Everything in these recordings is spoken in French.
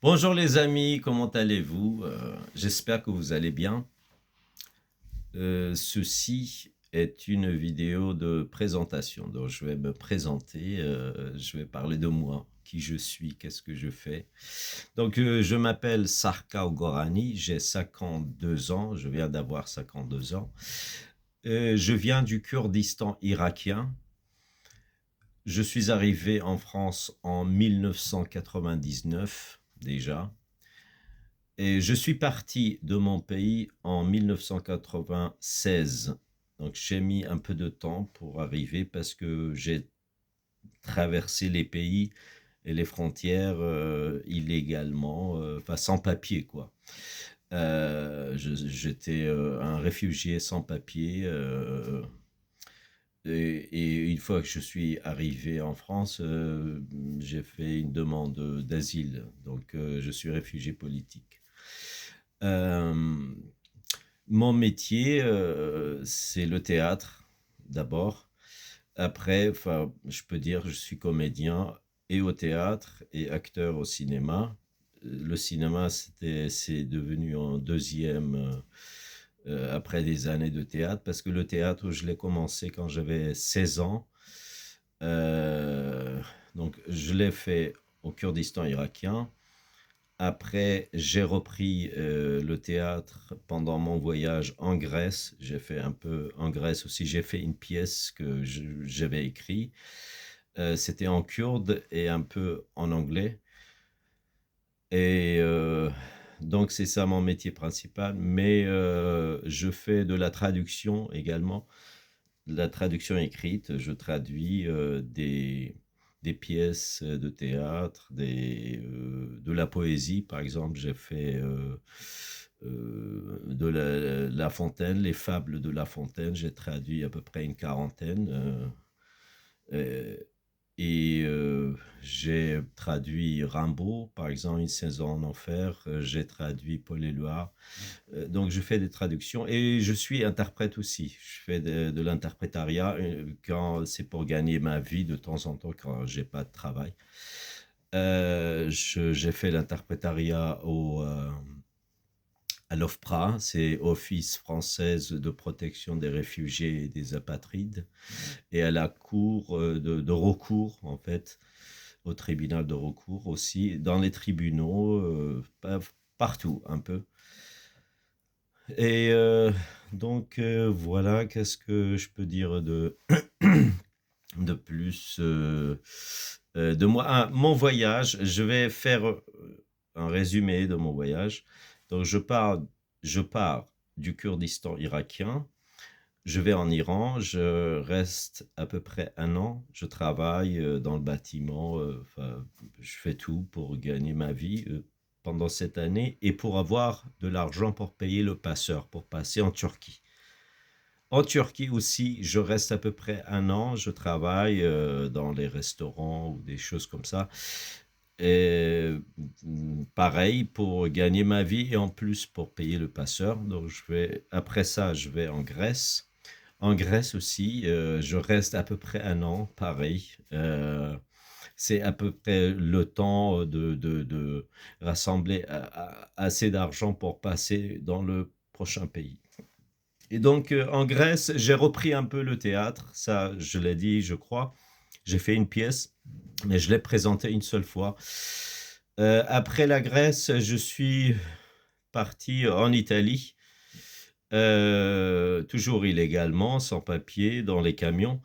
Bonjour les amis, comment allez-vous? J'espère que vous allez bien. Ceci est une vidéo de présentation, donc je vais me présenter, je vais parler de moi, qui je suis, qu'est-ce que je fais. Donc je m'appelle Sarkar Gorani, j'ai 52 ans, je viens d'avoir 52 ans. Je viens du Kurdistan irakien. Je suis arrivé en France en 1999 déjà. Et je suis parti de mon pays en 1996. Donc j'ai mis un peu de temps pour arriver parce que j'ai traversé les pays et les frontières illégalement, enfin sans papier quoi. J'étais un réfugié sans papier. Et une fois que je suis arrivé en France, j'ai fait une demande d'asile. Donc je suis réfugié politique. Euh, Mon métier, c'est le théâtre, d'abord. Après, enfin, je peux dire, je suis comédien et au théâtre et acteur au cinéma. Le cinéma, c'est devenu un deuxième après des années de théâtre, parce que le théâtre, je l'ai commencé quand j'avais 16 ans. Euh, donc, je l'ai fait au Kurdistan irakien. Après, j'ai repris le théâtre pendant mon voyage en Grèce. J'ai fait un peu en Grèce aussi. J'ai fait une pièce que j'avais écrite. C'était en kurde et un peu en anglais. Et donc, c'est ça mon métier principal. Mais je fais de la traduction également. De la traduction écrite. Je traduis des pièces de théâtre, de la poésie, par exemple. J'ai fait de La Fontaine, les fables de La Fontaine. J'ai traduit à peu près une quarantaine. Euh, et j'ai traduit Rimbaud, par exemple, Une saison en enfer. J'ai traduit Paul Éluard. Donc, je fais des traductions et je suis interprète aussi. Je fais de l'interprétariat quand c'est pour gagner ma vie de temps en temps, quand j'ai pas de travail. J'ai fait l'interprétariat à l'OFPRA, c'est Office française de protection des réfugiés et des apatrides, et à la cour de recours, en fait, au tribunal de recours aussi, dans les tribunaux, partout un peu. Et donc voilà, qu'est-ce que je peux dire de plus de moi? Ah, mon voyage, je vais faire un résumé de mon voyage. Donc je pars du Kurdistan irakien, je vais en Iran, je reste à peu près un an, je travaille dans le bâtiment, enfin, je fais tout pour gagner ma vie pendant cette année et pour avoir de l'argent pour payer le passeur, pour passer en Turquie. En Turquie aussi, je reste à peu près un an, je travaille dans les restaurants ou des choses comme ça. Et pareil pour gagner ma vie et en plus pour payer le passeur. Donc après ça, je vais en Grèce. En Grèce aussi, je reste à peu près un an, pareil. C'est à peu près le temps de rassembler assez d'argent pour passer dans le prochain pays. Et donc, en Grèce, j'ai repris un peu le théâtre, ça, je l'ai dit, je crois. J'ai fait une pièce, mais je l'ai présentée une seule fois. Après la Grèce, je suis parti en Italie, toujours illégalement, sans papier, dans les camions.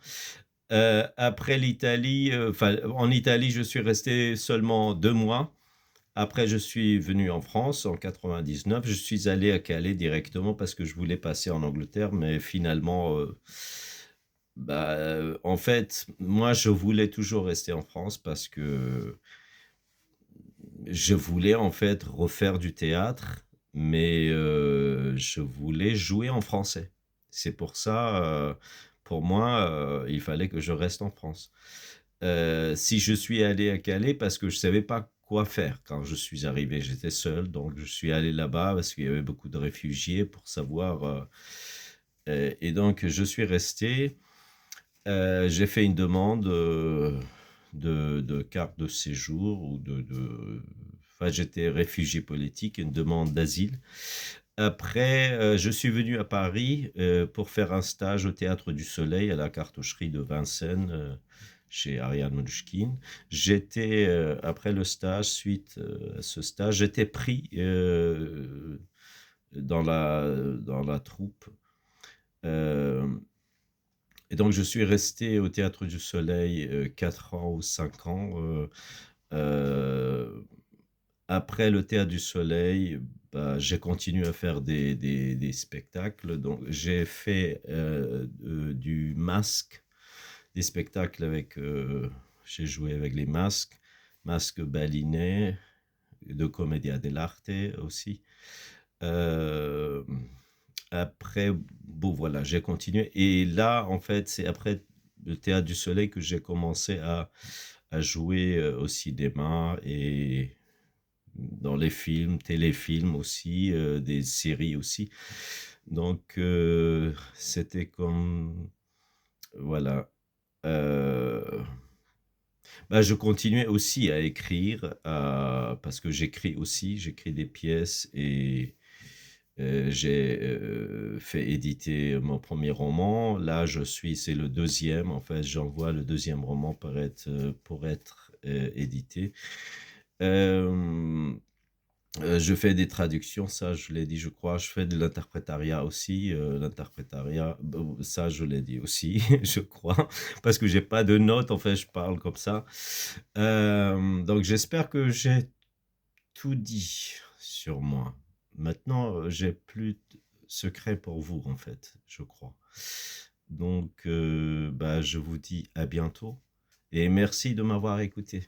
Après l'Italie, enfin, en Italie, je suis resté seulement 2 mois. Après, je suis venu en France en 99. Je suis allé à Calais directement parce que je voulais passer en Angleterre, mais finalement, en fait, moi, je voulais toujours rester en France parce que je voulais en fait refaire du théâtre, mais je voulais jouer en français. C'est pour ça, pour moi, il fallait que je reste en France. Si je suis allé à Calais parce que je savais pas quoi faire quand je suis arrivé, j'étais seul, donc je suis allé là-bas parce qu'il y avait beaucoup de réfugiés pour savoir. Et donc je suis resté. J'ai fait une demande de carte de séjour ou enfin, j'étais réfugié politique, une demande d'asile. Après, je suis venu à Paris, pour faire un stage au Théâtre du Soleil, à la Cartoucherie de Vincennes, chez Ariane Mnouchkine. Après le stage, suite, à ce stage, j'étais pris, dans la troupe, hem et donc je suis resté au Théâtre du Soleil, 4 ans ou 5 ans, heu après le Théâtre du Soleil, bah, j'ai continué à faire des spectacles. Donc j'ai fait, du masque, des spectacles j'ai joué avec les masques, masques balinais, de commedia dell'arte aussi. Hem, Après, bon voilà, j'ai continué et là, en fait, c'est après le Théâtre du Soleil que j'ai commencé à jouer, au cinéma et dans les films, téléfilms aussi, des séries aussi. Donc c'était comme voilà, heu, bah, je continuais aussi à écrire, parce que j'écris des pièces et j'ai, fait éditer mon premier roman. Là, c'est le deuxième. En fait, j'envoie le deuxième roman pour être, édité. Hem Je fais des traductions, ça je l'ai dit, je crois. Je fais de l'interprétariat aussi, l'interprétariat, bon, ça je l'ai dit aussi, je crois, parce que j'ai pas de notes, en fait, je parle comme ça. Donc j'espère que j'ai tout dit sur moi. Maintenant, j'ai plus de secret pour vous, en fait, je crois. Donc bah, je vous dis à bientôt et merci de m'avoir écouté.